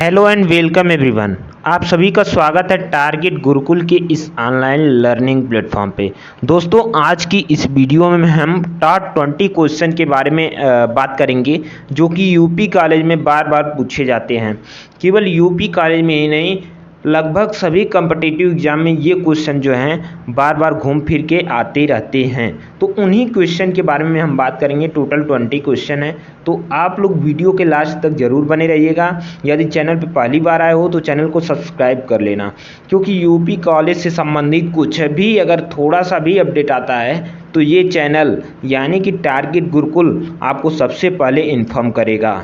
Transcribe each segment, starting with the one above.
Hello and welcome everyone. आप सभी का स्वागत है टारगेट गुरुकुल के इस ऑनलाइन लर्निंग प्लेटफॉर्म पे। दोस्तों, आज की इस वीडियो में हम टॉप 20 क्वेश्चन के बारे में बात करेंगे जो कि यूपी कॉलेज में बार बार पूछे जाते हैं। केवल यूपी कॉलेज में ही नहीं, लगभग सभी कम्पिटिटिव एग्जाम में ये क्वेश्चन जो हैं बार बार घूम फिर के आते रहते हैं। तो उन्हीं क्वेश्चन के बारे में हम बात करेंगे। टोटल 20 क्वेश्चन है, तो आप लोग वीडियो के लास्ट तक जरूर बने रहिएगा। यदि चैनल पर पहली बार आए हो तो चैनल को सब्सक्राइब कर लेना, क्योंकि यूपी कॉलेज से संबंधित कुछ भी अगर थोड़ा सा भी अपडेट आता है तो ये चैनल यानी कि टारगेट गुरुकुल आपको सबसे पहले इन्फॉर्म करेगा।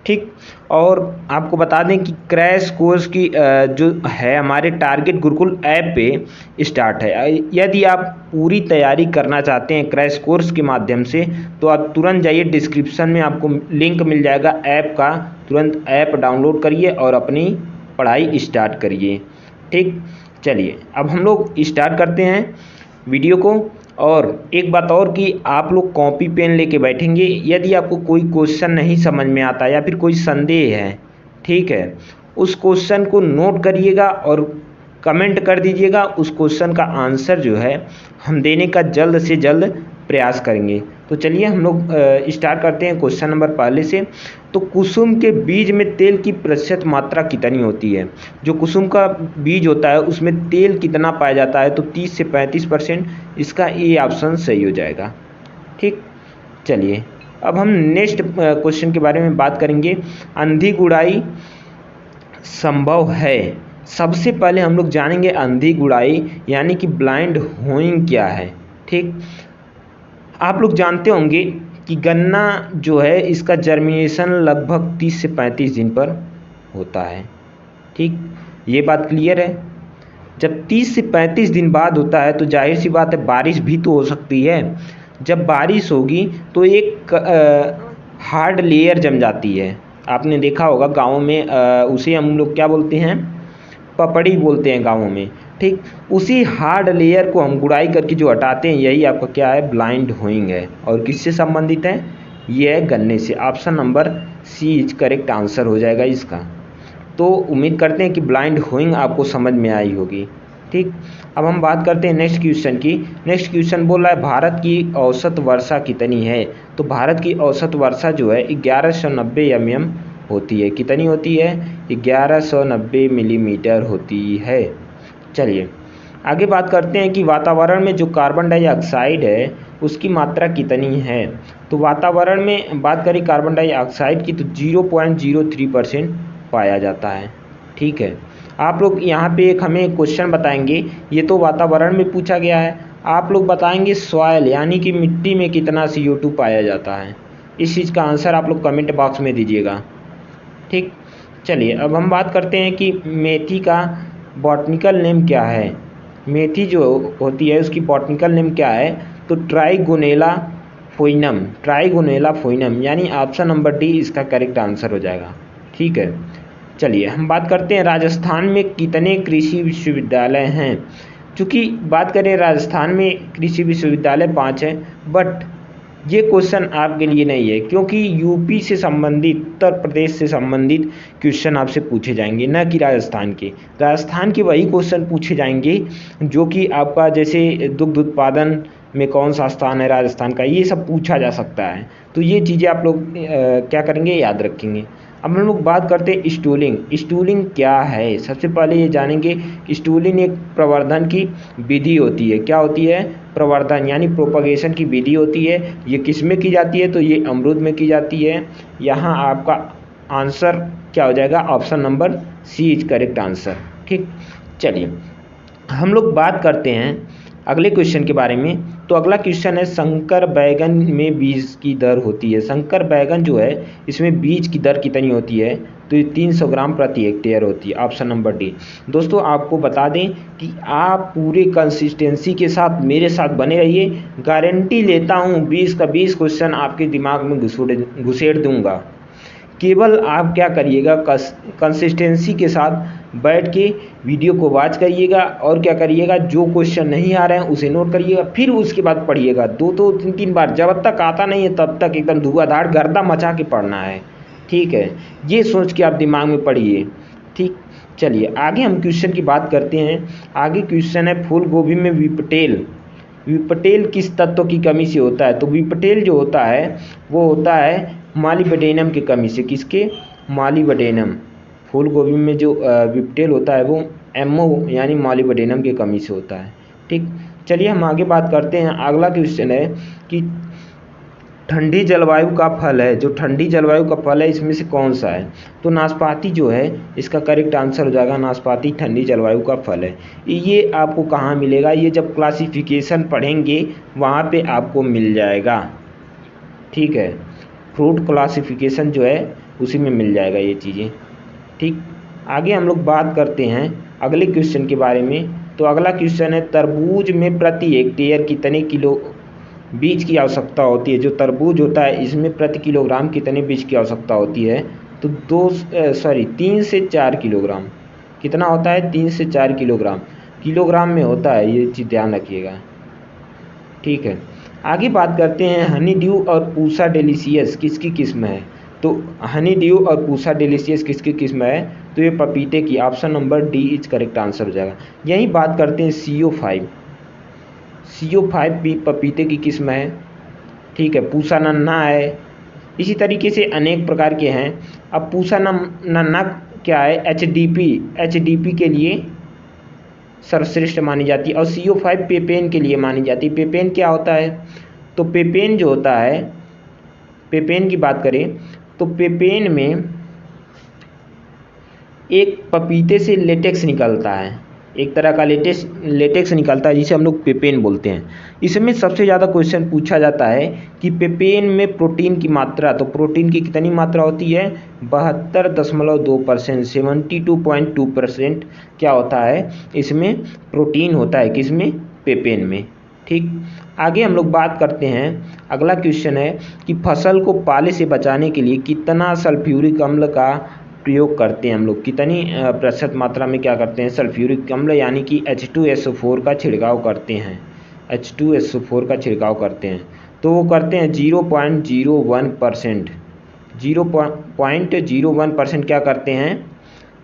ठीक, और आपको बता दें कि क्रैश कोर्स की जो है हमारे टारगेट गुरुकुल ऐप पे स्टार्ट है। यदि आप पूरी तैयारी करना चाहते हैं क्रैश कोर्स के माध्यम से तो आप तुरंत जाइए, डिस्क्रिप्शन में आपको लिंक मिल जाएगा ऐप का। तुरंत ऐप डाउनलोड करिए और अपनी पढ़ाई स्टार्ट करिए। ठीक, चलिए अब हम लोग स्टार्ट करते हैं वीडियो को। और एक बात और कि आप लोग कॉपी पेन लेके बैठेंगे। यदि आपको कोई क्वेश्चन नहीं समझ में आता या फिर कोई संदेह है, ठीक है, उस क्वेश्चन को नोट करिएगा और कमेंट कर दीजिएगा। उस क्वेश्चन का आंसर जो है हम देने का जल्द से जल्द प्रयास करेंगे। तो चलिए हम लोग स्टार्ट करते हैं क्वेश्चन नंबर पहले से। तो कुसुम के बीज में तेल की प्रतिशत मात्रा कितनी होती है? जो कुसुम का बीज होता है उसमें तेल कितना पाया जाता है? तो 30 से 35%। इसका ए ऑप्शन सही हो जाएगा। ठीक, चलिए अब हम नेक्स्ट क्वेश्चन के बारे में बात करेंगे। अंधी गुड़ाई संभव है? सबसे पहले हम लोग जानेंगे अंधी गुड़ाई यानी कि ब्लाइंड होइंग क्या है। ठीक, आप लोग जानते होंगे कि गन्ना जो है इसका जर्मिनेशन लगभग 30 से 35 दिन पर होता है। ठीक, ये बात क्लियर है। जब 30 से 35 दिन बाद होता है तो जाहिर सी बात है बारिश भी तो हो सकती है। जब बारिश होगी तो एक हार्ड लेयर जम जाती है। आपने देखा होगा गाँव में उसे हम लोग क्या बोलते हैं, पपड़ी बोलते हैं गाँवों में। ठीक, उसी हार्ड लेयर को हम गुड़ाई करके जो हटाते हैं यही आपका क्या है, ब्लाइंड होइंग है। और किससे संबंधित है? ये है गन्ने से। Option number C is correct answer हो जाएगा इसका। तो उम्मीद करते हैं कि ब्लाइंड होइंग आपको समझ में आई होगी। ठीक, अब हम बात करते हैं नेक्स्ट क्वेश्चन की। नेक्स्ट क्वेश्चन बोल रहा है भारत की औसत वर्षा कितनी है? तो भारत की औसत वर्षा जो है 1190 mm होती है। कितनी होती है? 1190 मिलीमीटर होती है। चलिए आगे बात करते हैं कि वातावरण में जो कार्बन डाइऑक्साइड है उसकी मात्रा कितनी है? तो वातावरण में बात करें कार्बन डाइऑक्साइड की तो 0.03% पाया जाता है। ठीक है, आप लोग यहाँ पे एक हमें क्वेश्चन बताएंगे। ये तो वातावरण में पूछा गया है, आप लोग बताएंगे सॉइल यानी कि मिट्टी में कितना CO2 पाया जाता है। इस चीज़ का आंसर आप लोग कमेंट बॉक्स में दीजिएगा। ठीक, चलिए अब हम बात करते हैं कि मेथी का बॉटनिकल नेम क्या है। मेथी जो होती है उसकी बॉटनिकल नेम क्या है? तो ट्राइगोनेला फोइनम। ट्राइगोनेला फोइनम यानी ऑप्शन नंबर डी इसका करेक्ट आंसर हो जाएगा। ठीक है, चलिए हम बात करते हैं राजस्थान में कितने कृषि विश्वविद्यालय हैं। चूँकि बात करें राजस्थान में कृषि विश्वविद्यालय 5 हैं, बट ये क्वेश्चन आपके लिए नहीं है, क्योंकि यूपी से संबंधित, उत्तर प्रदेश से संबंधित क्वेश्चन आपसे पूछे जाएंगे, न कि राजस्थान के। राजस्थान के वही क्वेश्चन पूछे जाएंगे जो कि आपका जैसे दुग्ध उत्पादन में कौन सा स्थान है राजस्थान का, ये सब पूछा जा सकता है। तो ये चीज़ें आप लोग क्या करेंगे, याद रखेंगे। अब हम लोग बात करते हैं स्टूलिंग। स्टूलिंग क्या है? सबसे पहले ये जानेंगे स्टूलिंग एक प्रवर्धन की विधि होती है। क्या होती है? प्रवर्धन यानी प्रोपगेशन की विधि होती है। ये किस में की जाती है? तो ये अमरूद में की जाती है। यहाँ आपका आंसर क्या हो जाएगा? Option number C is correct answer. ठीक, चलिए हम लोग बात करते हैं अगले क्वेश्चन के बारे में। तो अगला क्वेश्चन है संकर बैगन में बीज की दर होती है। संकर बैगन जो है इसमें बीज की दर कितनी होती है? तो ये 300 ग्राम प्रति हेक्टेयर होती है। Option number D. दोस्तों आपको बता दें कि आप पूरे कंसिस्टेंसी के साथ मेरे साथ बने रहिए। गारंटी लेता हूँ 20 का 20 क्वेश्चन आपके दिमाग में घुसेड़ दूंगा। केवल आप क्या करिएगा, कंसिस्टेंसी के साथ बैठ के वीडियो को वॉच करिएगा और क्या करिएगा, जो क्वेश्चन नहीं आ रहे हैं उसे नोट करिएगा, फिर उसके बाद पढ़िएगा 2-2 3-3 बार। जब तक आता नहीं है तब तक एकदम धुआंधार गर्दा मचा के पढ़ना है। ठीक है, ये सोच के आप दिमाग में पढ़िए। ठीक, चलिए आगे हम क्वेश्चन की बात करते हैं। आगे क्वेश्चन है फूल गोभी में विपटेल। विपटेल किस तत्व की कमी से होता है? तो विपटेल जो होता है वो होता है मॉलिब्डेनम की कमी से। किसके? मॉलिब्डेनम। फूल गोभी में जो विपटेल होता है वो MO यानी मॉलिब्डेनम की कमी से होता है। ठीक, चलिए हम आगे बात करते हैं। अगला क्वेश्चन है कि ठंडी जलवायु का फल है, जो ठंडी जलवायु का फल है इसमें से कौन सा है? तो नाशपाती जो है इसका करेक्ट आंसर हो जाएगा। नाशपाती ठंडी जलवायु का फल है। ये आपको कहाँ मिलेगा? ये जब क्लासिफिकेशन पढ़ेंगे वहाँ पे आपको मिल जाएगा। ठीक है, फ्रूट क्लासिफिकेशन जो है उसी में मिल जाएगा ये चीज़ें। ठीक, आगे हम लोग बात करते हैं अगले क्वेश्चन के बारे में। तो अगला क्वेश्चन है तरबूज में प्रति हेक्टेयर कितने किलो बीज की आवश्यकता होती है? जो तरबूज होता है इसमें प्रति किलोग्राम कितने बीज की आवश्यकता होती है? तो 3 से 4 किलोग्राम। कितना होता है? 3 से 4 किलोग्राम। किलोग्राम में होता है, ये चीज़ ध्यान रखिएगा। ठीक है, आगे बात करते हैं हनी ड्यू और पूसा डेलीशियस किसकी किस्म है? तो हनी ड्यू और पूसा डेलीशियस किसकी किस्म है? तो ये पपीते की। Option number D is correct answer हो जाएगा। यही बात करते हैं CO5 भी पपीते की किस्म है। ठीक है, पूसा नन्ना है। इसी तरीके से अनेक प्रकार के हैं। अब पूसा नन्ना क्या है? HDP के लिए सर्वश्रेष्ठ मानी जाती है और CO5 पेपेन के लिए मानी जाती है। पेपेन क्या होता है? तो पेपेन जो होता है, पेपेन की बात करें तो पेपेन में एक पपीते से लेटेक्स निकलता है, एक तरह का लेटेक्स निकलता है जिसे हम लोग पेपेन बोलते हैं। इसमें सबसे ज़्यादा क्वेश्चन पूछा जाता है कि पेपेन में प्रोटीन की मात्रा, तो प्रोटीन की कितनी मात्रा होती है? 72.2%, 72.2% क्या होता है? इसमें प्रोटीन होता है। किसमें? पेपेन में। ठीक, आगे हम लोग बात करते हैं। अगला क्वेश्चन है कि फसल को पाले से बचाने के लिए कितना सल्फ्यूरिक अम्ल का प्रयोग करते हैं हम लोग? कितनी प्रतिशत मात्रा में क्या करते हैं? सल्फ्यूरिक अम्ल यानी कि H2SO4 का छिड़काव करते हैं। H2SO4 का छिड़काव करते हैं तो वो करते हैं 0.01%। 0.01% क्या करते हैं?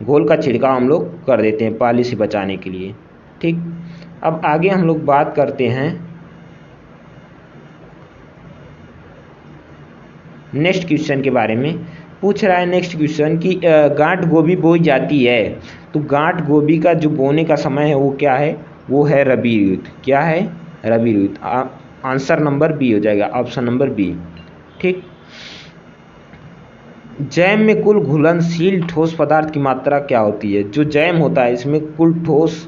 घोल का छिड़काव हम लोग कर देते हैं पाले से बचाने के लिए। ठीक, अब आगे हम लोग बात करते हैं नेक्स्ट क्वेश्चन के बारे में। पूछ रहा है नेक्स्ट क्वेश्चन कि गांठ गोभी बोई जाती है, तो गांठ गोभी का जो बोने का समय है वो क्या है? वो है रबी ऋतु। क्या है? रबी ऋतु। आंसर नंबर बी हो जाएगा, ऑप्शन नंबर बी। ठीक, जैम में कुल घुलनशील ठोस पदार्थ की मात्रा क्या होती है? जो जैम होता है इसमें कुल ठोस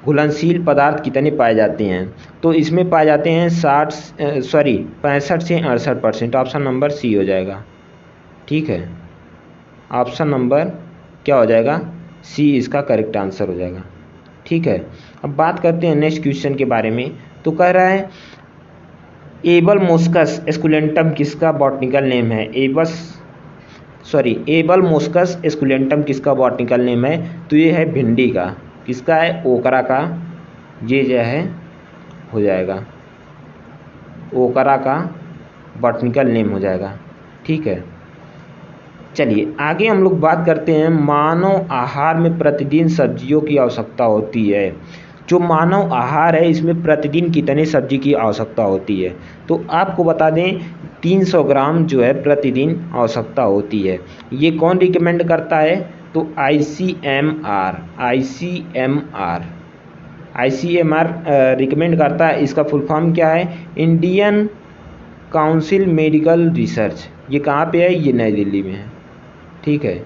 घुलनशील पदार्थ कितने पाए जाते हैं? तो इसमें पाए जाते हैं 65 से 68%। ऑप्शन नंबर सी हो जाएगा। ठीक है, ऑप्शन नंबर क्या हो जाएगा? सी इसका करेक्ट आंसर हो जाएगा। ठीक है, अब बात करते हैं नेक्स्ट क्वेश्चन के बारे में। तो कह रहा है एबल मोस्कस एस्कुलेंटम किसका बॉटनिकल नेम है? एबल मोस्कस एस्कुलेंटम किसका बॉटनिकल नेम है? तो ये है भिंडी का। किसका है? ओकरा का। ये जो है हो जाएगा ओकरा का बॉटनिकल नेम हो जाएगा। ठीक है, चलिए आगे हम लोग बात करते हैं मानव आहार में प्रतिदिन सब्जियों की आवश्यकता होती है। जो मानव आहार है इसमें प्रतिदिन कितने सब्जी की आवश्यकता होती है? तो आपको बता दें 300 ग्राम जो है प्रतिदिन आवश्यकता होती है। ये कौन रिकमेंड करता है? तो ICMR रिकमेंड करता है। इसका फुल फॉर्म क्या है? Indian council medical research. ये कहाँ पे है? ये नई दिल्ली में है। ठीक है,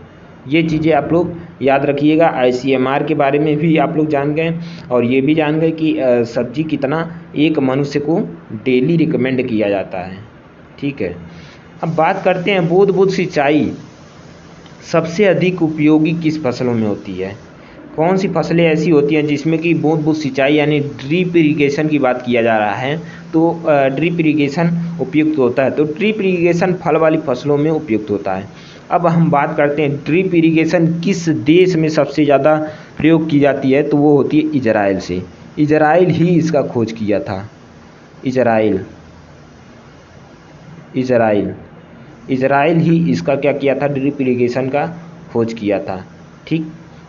ये चीज़ें आप लोग याद रखिएगा। ICMR के बारे में भी आप लोग जान गए और ये भी जान गए कि सब्जी कितना एक मनुष्य को डेली रिकमेंड किया जाता है। ठीक है, अब बात करते हैं बूंद-बूंद सिंचाई सबसे अधिक उपयोगी किस फसलों में होती है? कौन सी फसलें ऐसी होती हैं जिसमें कि बूंद-बूंद सिंचाई यानी ड्रिप इरिगेशन की बात किया जा रहा है? तो ड्रिप इरिगेशन उपयुक्त होता है। तो ड्रिप इरिगेशन फल वाली फसलों में उपयुक्त होता है। अब हम बात करते हैं ड्रिप इरिगेशन किस देश में सबसे ज़्यादा प्रयोग की जाती है? तो वो होती है इजराइल से। इजराइल ही इसका खोज किया था। इजराइल इजराइल ही इसका क्या किया था, ड्रिप इरिगेशन का खोज किया था। ठीक,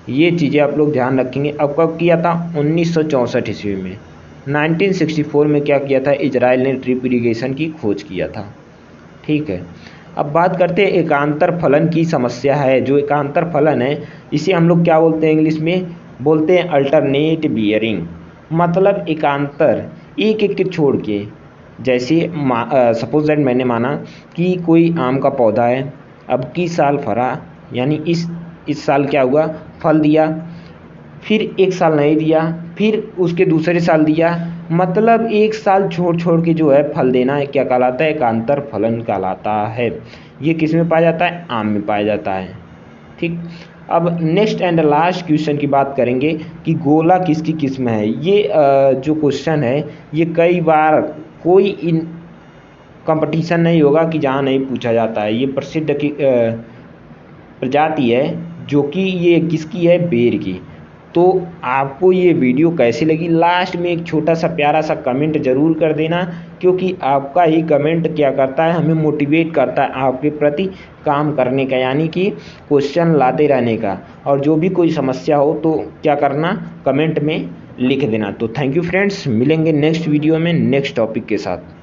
ये चीज़ें आप लोग ध्यान रखेंगे। अब कब किया था, 1964 ईस्वी में। 1964 में क्या किया था, इजराइल ने ड्रिप इरिगेशन की खोज किया था। ठीक है, अब बात करते हैं एकांतर फलन की समस्या है। जो एकांतर फलन है इसे हम लोग क्या बोलते हैं, इंग्लिश में बोलते हैं अल्टरनेट बियरिंग। मतलब एकांतर, एक एक के छोड़ के, जैसे सपोज दैट मैंने माना कि कोई आम का पौधा है, अब की साल फरा, यानी इस साल क्या हुआ, फल दिया, फिर एक साल नहीं दिया, फिर उसके दूसरे साल दिया, मतलब एक साल छोड़ छोड़ के जो है फल देना है, क्या कहलाता है, एकांतर फलन कहलाता है। ये किस में पाया जाता है, आम में पाया जाता है। ठीक, अब नेक्स्ट एंड लास्ट क्वेश्चन की बात करेंगे कि गोला किसकी किस्म है। ये जो क्वेश्चन है ये कई बार कोई इन कंपटीशन नहीं होगा कि जहाँ नहीं पूछा जाता है। ये प्रसिद्ध की प्रजाति है जो कि ये किसकी है, बेर की। तो आपको ये वीडियो कैसी लगी, लास्ट में एक छोटा सा प्यारा सा कमेंट ज़रूर कर देना, क्योंकि आपका ही कमेंट क्या करता है, हमें मोटिवेट करता है आपके प्रति काम करने का, यानी कि क्वेश्चन लाते रहने का। और जो भी कोई समस्या हो तो क्या करना, कमेंट में लिख देना। तो थैंक यू फ्रेंड्स, मिलेंगे नेक्स्ट वीडियो में नेक्स्ट टॉपिक के साथ।